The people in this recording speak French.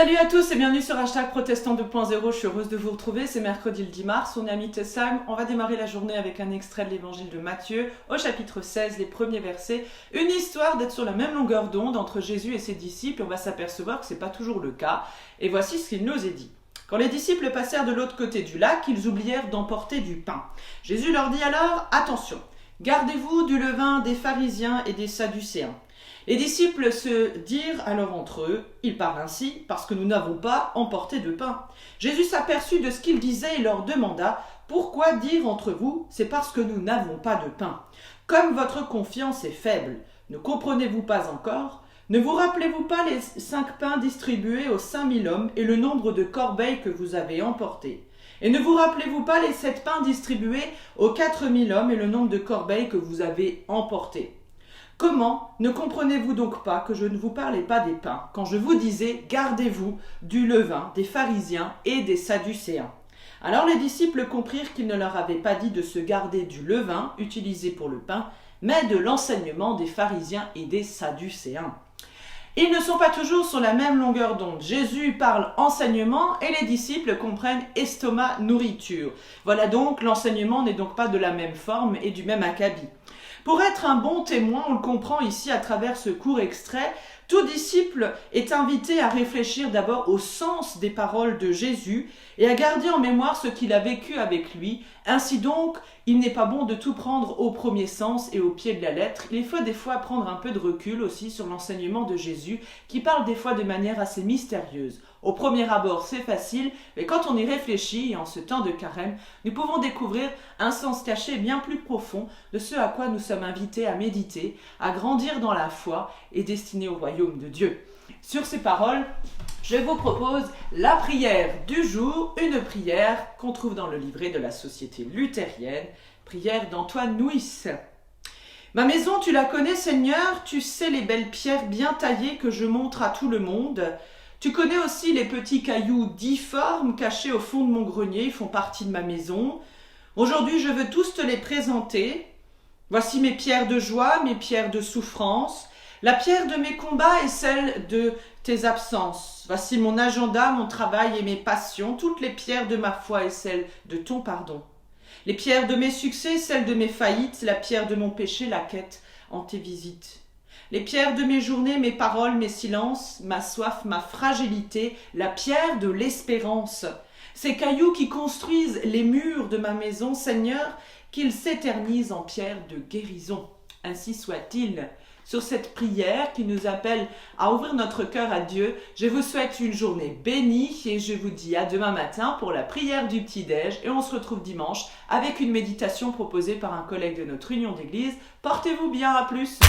Salut à tous et bienvenue sur Protestant 2.0, je suis heureuse de vous retrouver, c'est mercredi le 10 mars, on est à Mittesheim, on va démarrer la journée avec un extrait de l'évangile de Matthieu, au chapitre 16, les premiers versets, une histoire d'être sur la même longueur d'onde entre Jésus et ses disciples, on va s'apercevoir que c'est pas toujours le cas, et voici ce qu'il nous est dit. Quand les disciples passèrent de l'autre côté du lac, ils oublièrent d'emporter du pain. Jésus leur dit alors, attention, gardez-vous du levain des pharisiens et des sadducéens. Les disciples se dirent alors entre eux, ils parlent ainsi parce que nous n'avons pas emporté de pain. Jésus s'aperçut de ce qu'ils disaient et leur demanda, pourquoi dire entre vous, c'est parce que nous n'avons pas de pain. Comme votre confiance est faible, ne comprenez-vous pas encore? Ne vous rappelez-vous pas les 5 pains distribués aux 5000 hommes et le nombre de corbeilles que vous avez emportés? Et ne vous rappelez-vous pas les 7 pains distribués aux 4000 hommes et le nombre de corbeilles que vous avez emportés? Comment ne comprenez-vous donc pas que je ne vous parlais pas des pains, quand je vous disais « Gardez-vous du levain des pharisiens et des sadducéens » Alors les disciples comprirent qu'il ne leur avait pas dit de se garder du levain utilisé pour le pain, mais de l'enseignement des pharisiens et des sadducéens. Ils ne sont pas toujours sur la même longueur d'onde. Jésus parle enseignement et les disciples comprennent estomac, nourriture. Voilà donc, l'enseignement n'est donc pas de la même forme et du même acabit. Pour être un bon témoin, on le comprend ici à travers ce court extrait, tout disciple est invité à réfléchir d'abord au sens des paroles de Jésus et à garder en mémoire ce qu'il a vécu avec lui. Ainsi donc, il n'est pas bon de tout prendre au premier sens et au pied de la lettre. Il faut des fois prendre un peu de recul aussi sur l'enseignement de Jésus qui parle des fois de manière assez mystérieuse. Au premier abord, c'est facile, mais quand on y réfléchit, et en ce temps de carême, nous pouvons découvrir un sens caché bien plus profond de ce à quoi nous sommes invités à méditer, à grandir dans la foi et destinés au royaume de Dieu. Sur ces paroles, je vous propose la prière du jour, une prière qu'on trouve dans le livret de la Société luthérienne, prière d'Antoine Nuis. Ma maison, tu la connais, Seigneur, tu sais les belles pierres bien taillées que je montre à tout le monde. Tu connais aussi les petits cailloux difformes cachés au fond de mon grenier, ils font partie de ma maison. Aujourd'hui, je veux tous te les présenter. Voici mes pierres de joie, mes pierres de souffrance, la pierre de mes combats et celle de tes absences. Voici mon agenda, mon travail et mes passions, toutes les pierres de ma foi et celles de ton pardon. Les pierres de mes succès, celles de mes faillites, la pierre de mon péché, la quête en tes visites. Les pierres de mes journées, mes paroles, mes silences, ma soif, ma fragilité, la pierre de l'espérance. Ces cailloux qui construisent les murs de ma maison, Seigneur, qu'ils s'éternisent en pierre de guérison. Ainsi soit-il. Sur cette prière qui nous appelle à ouvrir notre cœur à Dieu, je vous souhaite une journée bénie et je vous dis à demain matin pour la prière du petit-déj et on se retrouve dimanche avec une méditation proposée par un collègue de notre union d'église. Portez-vous bien, à plus.